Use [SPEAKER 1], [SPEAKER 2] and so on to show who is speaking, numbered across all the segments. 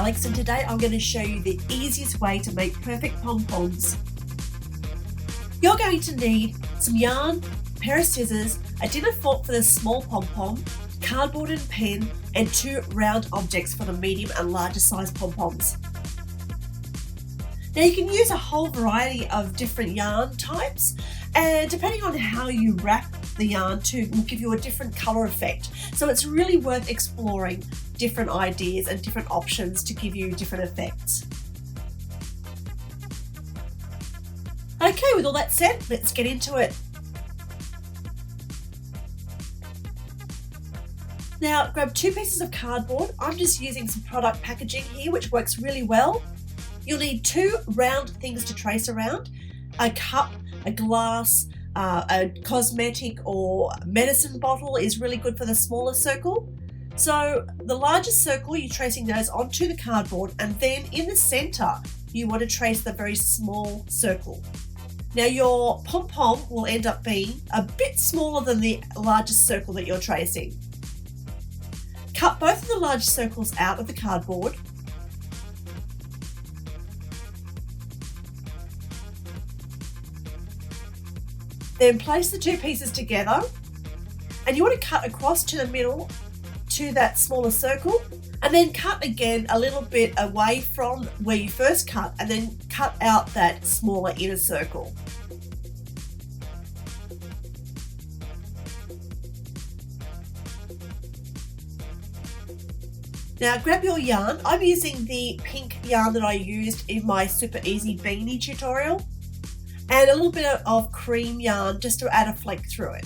[SPEAKER 1] Alex, and today I'm going to show you the easiest way to make perfect pom-poms. You're going to need some yarn, a pair of scissors, a dinner fork for the small pom-pom, cardboard and pen, and 2 round objects for the medium and larger size pom-poms. Now you can use a whole variety of different yarn types, and depending on how you wrap the yarn too will give you a different colour effect. So it's really worth exploring different ideas and different options to give you different effects. Okay, with all that said, let's get into it. Now grab 2 pieces of cardboard. I'm just using some product packaging here which works really well. You'll need 2 round things to trace around, a cup, a glass, a cosmetic or medicine bottle is really good for the smaller circle. So the largest circle, you're tracing those onto the cardboard, and then in the center you want to trace the very small circle. Now your pom-pom will end up being a bit smaller than the largest circle that you're tracing. Cut both of the large circles out of the cardboard. Then place the 2 pieces together, and you want to cut across to the middle to that smaller circle, and then cut again a little bit away from where you first cut, and then cut out that smaller inner circle. Now grab your yarn. I'm using the pink yarn that I used in my super easy beanie tutorial, and a little bit of cream yarn just to add a flake through it.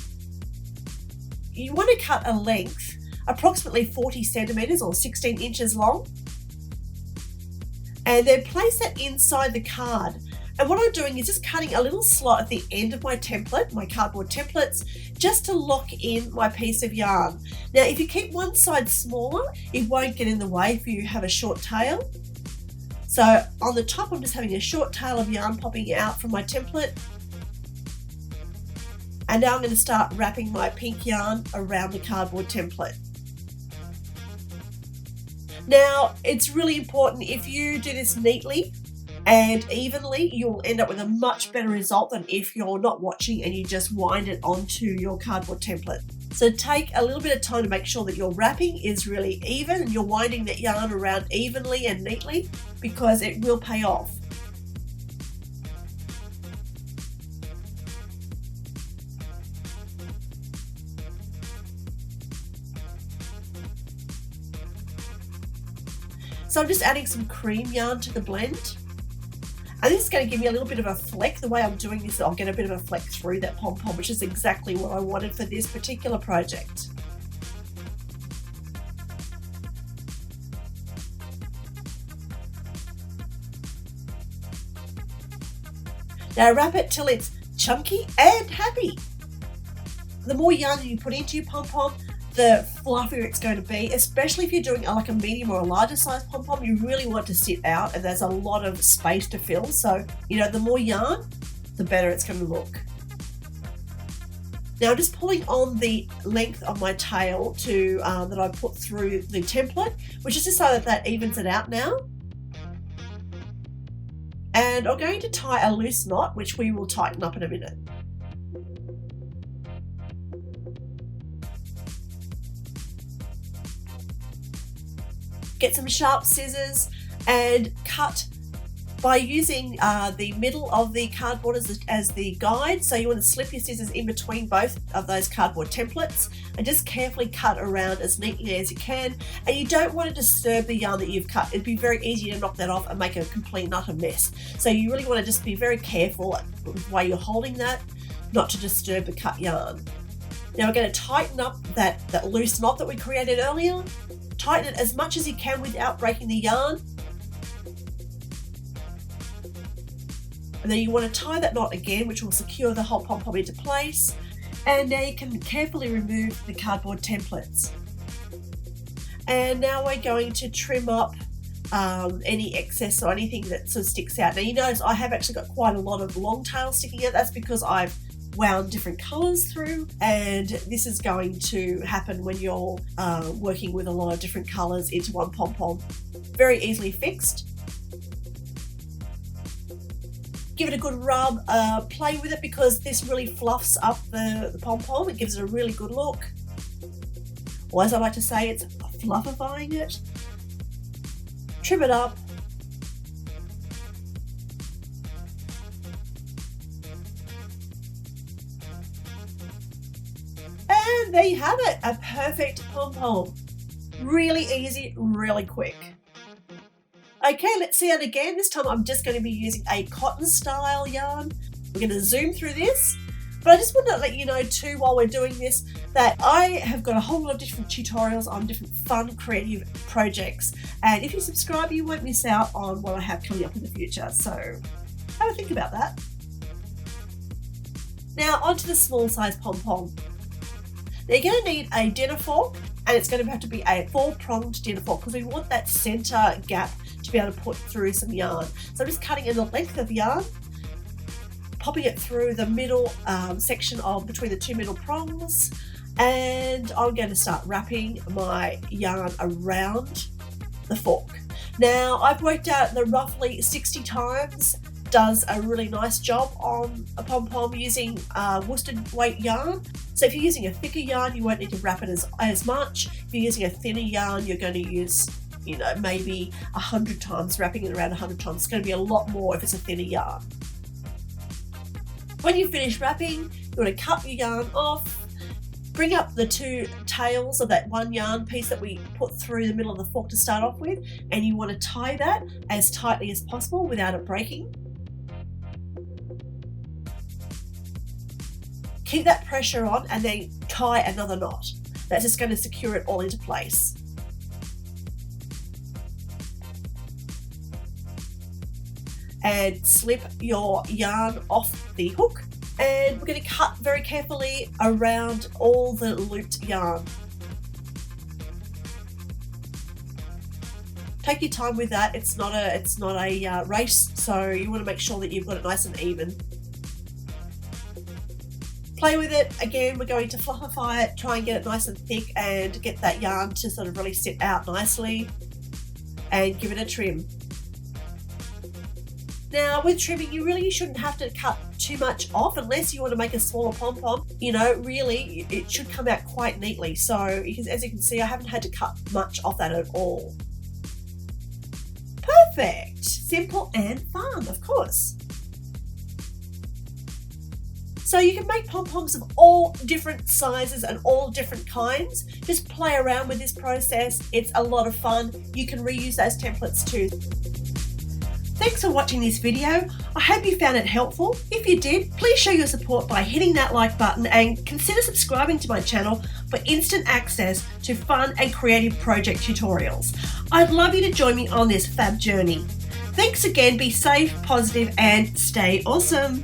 [SPEAKER 1] You want to cut a length approximately 40 centimeters or 16 inches long, and then place that inside the card. And what I'm doing is just cutting a little slot at the end of my template, my cardboard templates, just to lock in my piece of yarn. Now if you keep one side smaller, it won't get in the way if you have a short tail. So on the top, I'm just having a short tail of yarn popping out from my template. And now I'm going to start wrapping my pink yarn around the cardboard template. Now, it's really important, if you do this neatly and evenly, you'll end up with a much better result than if you're not watching and you just wind it onto your cardboard template. So take a little bit of time to make sure that your wrapping is really even and you're winding that yarn around evenly and neatly, because it will pay off. So I'm just adding some cream yarn to the blend. And this is going to give me a little bit of a fleck. The way I'm doing this, I'll get a bit of a fleck through that pom-pom, which is exactly what I wanted for this particular project. Now wrap it till it's chunky and happy. The more yarn you put into your pom-pom, the fluffier it's going to be, especially if you're doing like a medium or a larger size pom-pom. You really want to sit out and there's a lot of space to fill. So, the more yarn, the better it's going to look. Now I'm just pulling on the length of my tail to that I put through the template, which is just so that evens it out now. And I'm going to tie a loose knot, which we will tighten up in a minute. Get some sharp scissors and cut by using the middle of the cardboard as the guide. So you want to slip your scissors in between both of those cardboard templates and just carefully cut around as neatly as you can. And you don't want to disturb the yarn that you've cut. It'd be very easy to knock that off and make a complete utter mess. So you really want to just be very careful while you're holding that, not to disturb the cut yarn. Now we're going to tighten up that loose knot that we created earlier. Tighten it as much as you can without breaking the yarn. And then you want to tie that knot again, which will secure the whole pom-pom into place. And now you can carefully remove the cardboard templates. And now we're going to trim up any excess or anything that sort of sticks out. Now you notice I have actually got quite a lot of long tail sticking out. That's because I've wound different colours through, and this is going to happen when you're working with a lot of different colours into one pom-pom. Very easily fixed. Give it a good rub, play with it because this really fluffs up the pom-pom. It gives it a really good look. Or as I like to say, it's fluffifying it. Trim it up. And there you have it, a perfect pom-pom. Really easy, really quick. Okay, let's see it again. This time I'm just going to be using a cotton style yarn. We're going to zoom through this, but I just want to let you know too while we're doing this that I have got a whole lot of different tutorials on different fun creative projects, and if you subscribe you won't miss out on what I have coming up in the future, so have a think about that. Now onto the small size pom-pom. Now you're going to need a dinner fork, and it's going to have to be a 4-pronged dinner fork because we want that center gap to be able to put through some yarn. So I'm just cutting in the length of yarn, popping it through the middle section of between the 2 middle prongs, and I'm going to start wrapping my yarn around the fork. Now I've worked out that roughly 60 times does a really nice job on a pom-pom using worsted weight yarn. So if you're using a thicker yarn, you won't need to wrap it as much. If you're using a thinner yarn, you're going to use, you know, maybe 100 times, wrapping it around 100 times. It's going to be a lot more if it's a thinner yarn. When you finish wrapping, you want to cut your yarn off, bring up the 2 tails of that one yarn piece that we put through the middle of the fork to start off with, and you want to tie that as tightly as possible without it breaking. Keep that pressure on and then tie another knot. That's just going to secure it all into place. And slip your yarn off the hook, and we're going to cut very carefully around all the looped yarn. Take your time with that. It's not a race, so you want to make sure that you've got it nice and even. Play with it. Again, we're going to fluffify it, try and get it nice and thick and get that yarn to sort of really sit out nicely, and give it a trim. Now with trimming, you really shouldn't have to cut too much off unless you want to make a smaller pom-pom. You know, really it should come out quite neatly. So as you can see, I haven't had to cut much off that at all. Perfect! Simple and fun, of course. So you can make pom-poms of all different sizes and all different kinds. Just play around with this process. It's a lot of fun. You can reuse those templates too. Thanks for watching this video. I hope you found it helpful. If you did, please show your support by hitting that like button and consider subscribing to my channel for instant access to fun and creative project tutorials. I'd love you to join me on this fab journey. Thanks again, be safe, positive, and stay awesome.